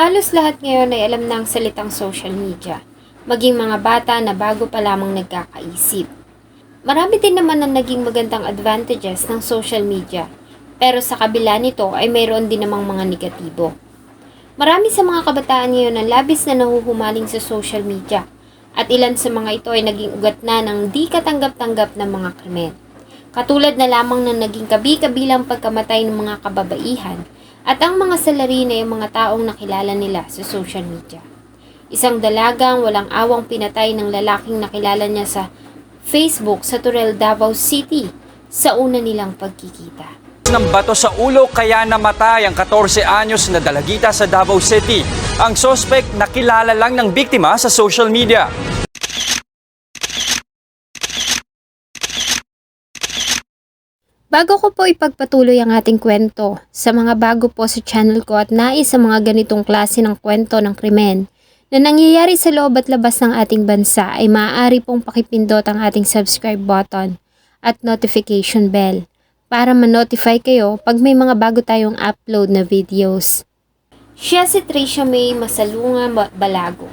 Halos lahat ngayon ay alam na ang salitang social media, maging mga bata na bago pa lamang nagkakaisip. Marami din naman ang naging magandang advantages ng social media, pero sa kabila nito ay mayroon din namang mga negatibo. Marami sa mga kabataan ngayon ang labis na nahuhumaling sa social media, at ilan sa mga ito ay naging ugat na ng di katanggap-tanggap ng mga krimen. Katulad na lamang ng naging kabi-kabilang pagkamatay ng mga kababaihan at ang mga salarin ay mga taong nakilala nila sa social media. Isang dalagang walang awang pinatay ng lalaking nakilala niya sa Facebook sa Turel, Davao City sa una nilang pagkikita. Ng bato sa ulo kaya namatay ang 14 anyos na dalagita sa Davao City. Ang sospek nakilala lang ng biktima sa social media. Bago ko po ipagpatuloy ang ating kwento, sa mga bago po sa channel ko at nais sa mga ganitong klase ng kwento ng krimen na nangyayari sa loob at labas ng ating bansa ay maaari pong pakipindot ang ating subscribe button at notification bell para ma-notify kayo pag may mga bago tayong upload na videos. Siya si Tricia May Masalunga Balago.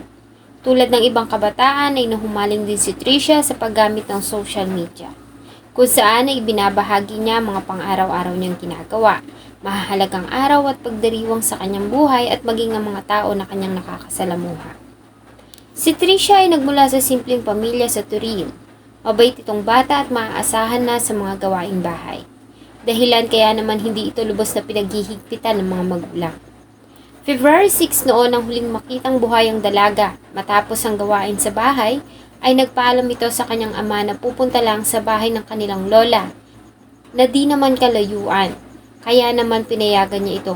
Tulad ng ibang kabataan ay nahumaling din si Tricia sa paggamit ng social media, kung saan ay ibinabahagi niya mga pang-araw-araw niyang ginagawa, mahahalagang araw at pagdiriwang sa kanyang buhay at maging ang mga tao na kanyang nakakasalamuha. Si Tricia ay nagmula sa simpleng pamilya sa Turil. Mabait itong bata at maaasahan na sa mga gawaing bahay. Dahilan kaya naman hindi ito lubos na pinaghihigpitan ng mga magulang. February 6 noon ang huling makitang buhay ang dalaga. Matapos ang gawain sa bahay, ay nagpaalam ito sa kanyang ama na pupunta lang sa bahay ng kanilang lola, na di naman kalayuan, kaya naman pinayagan niya ito.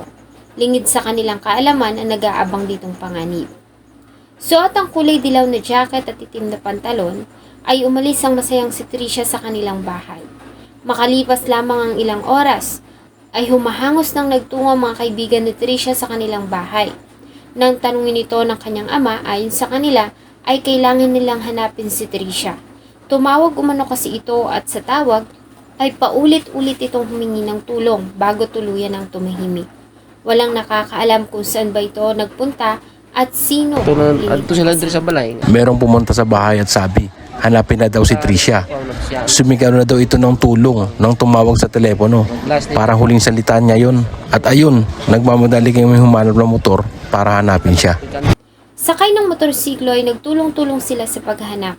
Lingid sa kanilang kaalaman ang nag-aabang ditong panganib. Suot ang kulay dilaw na jacket at itim na pantalon, ay umalis ang masayang si Tricia sa kanilang bahay. Makalipas lamang ang ilang oras, ay humahangos nang nagtungo ang mga kaibigan ni Tricia sa kanilang bahay. Nang tanungin ito ng kanyang ama, ayon sa kanila, ay kailangan nilang hanapin si Tricia. Tumawag umano kasi ito at sa tawag ay paulit-ulit itong humingi ng tulong bago tuluyan ang tumahimik. Walang nakakaalam kung saan ba ito nagpunta at sino. Ito sila din sa balay. Merong pumunta sa bahay at sabi, hanapin na daw si Tricia. Sumigaw na daw ito ng tulong nang tumawag sa telepono. Parang huling salita niya yon. At ayun, nagmamadali kami humanap ng motor para hanapin siya. Sakay ng motorsiklo ay nagtulong-tulong sila sa paghahanap.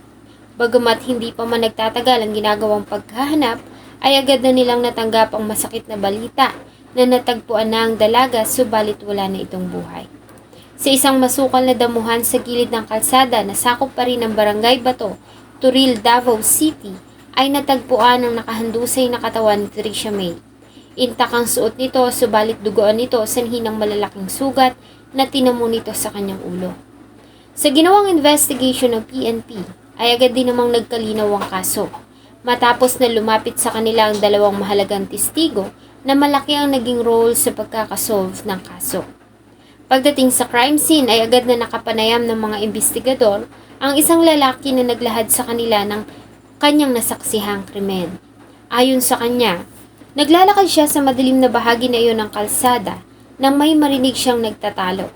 Bagamat hindi pa man nagtatagal ang ginagawang paghahanap, ay agad na nilang natanggap ang masakit na balita na natagpuan na ang dalaga subalit wala na itong buhay. Sa isang masukal na damuhan sa gilid ng kalsada na sakop pa rin ng Barangay Bato, Turil, Davao City, ay natagpuan ang nakahandusay na katawan ni Tricia May. Intak ang suot nito subalit dugoan nito sanhi ng malalaking sugat na tinamo nito sa kanyang ulo. Sa ginawang investigation ng PNP, ay agad din namang nagkalinaw ang kaso. Matapos na lumapit sa kanila ang dalawang mahalagang testigo na malaki ang naging role sa pagkakasolve ng kaso. Pagdating sa crime scene ay agad na nakapanayam ng mga investigador ang isang lalaki na naglahad sa kanila ng kanyang nasaksihang krimen. Ayon sa kanya, naglalakad siya sa madilim na bahagi na iyon ng kalsada nang may marinig siyang nagtatalo.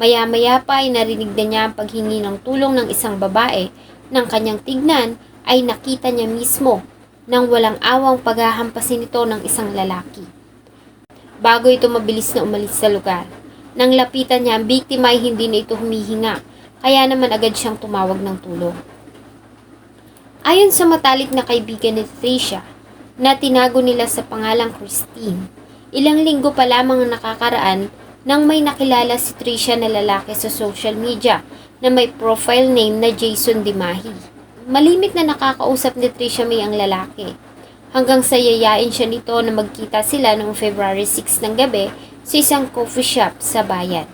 Maya-maya pa ay narinig na niya ang paghingi ng tulong ng isang babae. Nang kanyang tignan ay nakita niya mismo nang walang awang paghahampasin ito ng isang lalaki. Bago ito mabilis na umalis sa lugar, nang lapitan niya ang biktima ay hindi na ito humihinga, kaya naman agad siyang tumawag ng tulong. Ayon sa matalik na kaibigan ni Tricia, na tinago nila sa pangalang Christine, ilang linggo pa lamang ang nakakaraan nang may nakilala si Tricia na lalaki sa social media na may profile name na Jason Dimahi. Malimit na nakakausap ni Tricia May ang lalaki, hanggang sa yayain siya nito na magkita sila noong February 6 ng gabi sa isang coffee shop sa bayan.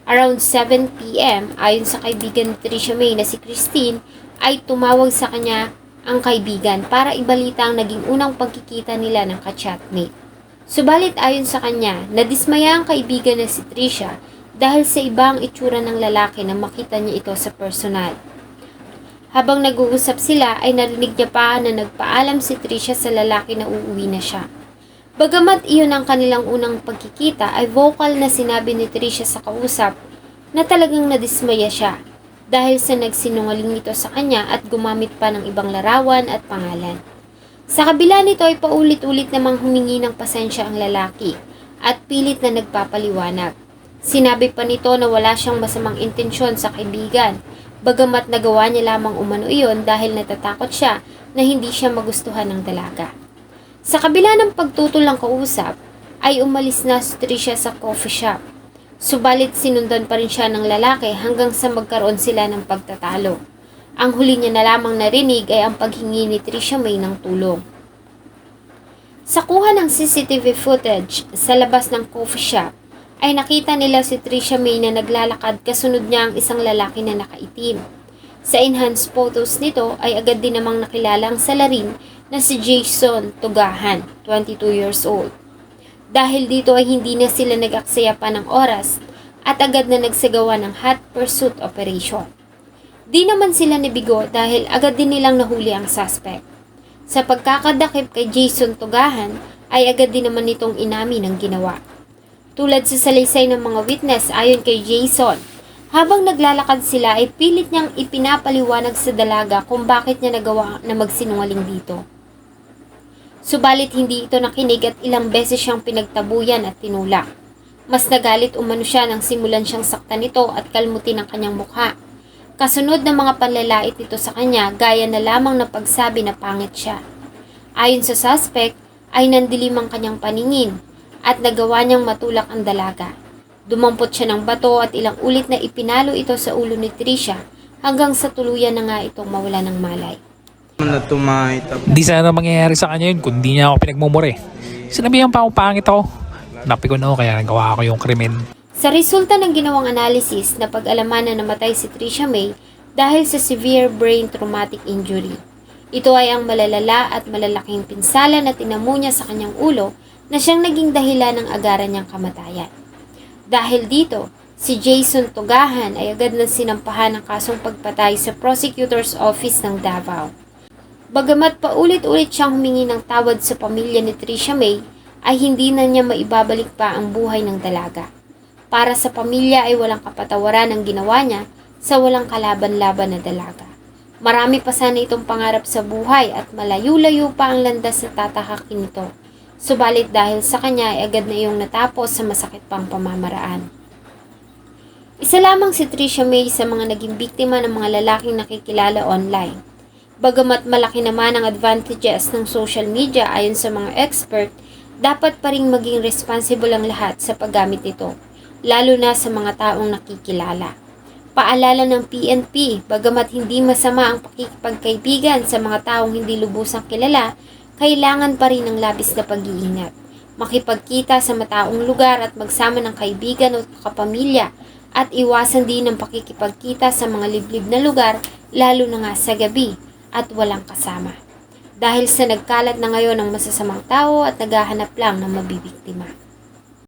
Around 7 p.m., ayon sa kaibigan ni Tricia May na si Christine, ay tumawag sa kanya ang kaibigan para ibalita ang naging unang pagkikita nila ng ka-chatmate. Subalit ayon sa kanya, nadismaya ang kaibigan na si Tricia dahil sa ibang itsura ng lalaki na makita niya ito sa personal. Habang nag-uusap sila ay narinig niya pa na nagpaalam si Tricia sa lalaki na uuwi na siya. Bagamat iyon ang kanilang unang pagkikita ay vocal na sinabi ni Tricia sa kausap na talagang nadismaya siya dahil sa nagsinungaling ito sa kanya at gumamit pa ng ibang larawan at pangalan. Sa kabila nito ay paulit-ulit namang humingi ng pasensya ang lalaki at pilit na nagpapaliwanag. Sinabi pa nito na wala siyang masamang intensyon sa kaibigan, bagamat nagawa niya lamang umano iyon dahil natatakot siya na hindi siya magustuhan ng dalaga. Sa kabila ng pagtutol ng kausap, ay umalis na si Tricia sa coffee shop. Subalit sinundan pa rin siya ng lalaki hanggang sa magkaroon sila ng pagtatalo. Ang huli niya na lamang narinig ay ang paghingi ni Tricia May ng tulong. Sa kuha ng CCTV footage sa labas ng coffee shop, ay nakita nila si Tricia May na naglalakad kasunod niya ang isang lalaki na nakaitim. Sa enhanced photos nito ay agad din namang nakilala ang salarin na si Jason Tugahan, 22 years old. Dahil dito ay hindi na sila nag-aksaya pa ng oras at agad na nagsagawa ng hot pursuit operation. Di naman sila nabigo dahil agad din nilang nahuli ang suspect. Sa pagkakadakip kay Jason Tugahan ay agad din naman nitong inamin ang ginawa. Tulad sa salaysay ng mga witness ayon kay Jason, habang naglalakad sila ay pilit niyang ipinapaliwanag sa dalaga kung bakit niya nagawa na magsinungaling dito. Subalit hindi ito nakinig at ilang beses siyang pinagtabuyan at tinulak. Mas nagalit umano siya nang simulan siyang saktan nito at kalmutin ang kanyang mukha. Kasunod ng mga panlalait nito sa kanya gaya na lamang na pagsabi na pangit siya. Ayon sa suspect ay nandilim ang kanyang paningin at nagawa niyang matulak ang dalaga. Dumampot siya ng bato at ilang ulit na ipinalo ito sa ulo ni Tricia hanggang sa tuluyan na nga itong mawala ng malay. Di sana mangyayari sa kanya yun kung di niya ako pinagmumure. Sinabihan pa ako pangit ako. Napikon ako kaya nagawa ko yung krimen. Sa resulta ng ginawang analysis na pag-alaman na namatay si Tricia May dahil sa severe brain traumatic injury. Ito ay ang malalala at malalaking pinsala na tinamo niya sa kanyang ulo na siyang naging dahilan ng agaran niyang kamatayan. Dahil dito, si Jason Tugahan ay agad na sinampahan ng kasong pagpatay sa prosecutor's office ng Davao. Bagamat paulit-ulit siyang humingi ng tawad sa pamilya ni Tricia May, ay hindi na niya maibabalik pa ang buhay ng dalaga. Para sa pamilya ay walang kapatawaran ang ginawa niya sa walang kalaban-laban na dalaga. Marami pa sana itong pangarap sa buhay at malayo-layo pa ang landas na tatahakin nito. Subalit dahil sa kanya ay agad na iyong natapos sa masakit pang pamamaraan. Isa lamang si Tricia May sa mga naging biktima ng mga lalaking nakikilala online. Bagamat malaki naman ang advantages ng social media ayon sa mga expert, dapat pa ring maging responsible ang lahat sa paggamit nito, lalo na sa mga taong nakikilala. Paalala ng PNP, bagamat hindi masama ang pakikipagkaibigan sa mga taong hindi lubusang kilala, kailangan pa rin ng labis na pag-iingat. Makipagkita sa mataong lugar at magsama ng kaibigan o kapamilya at iwasan din ang pakikipagkita sa mga liblib na lugar, lalo na nga sa gabi at walang kasama. Dahil sa nagkalat na ngayon ng masasamang tao at naghahanap lang ng mabibiktima.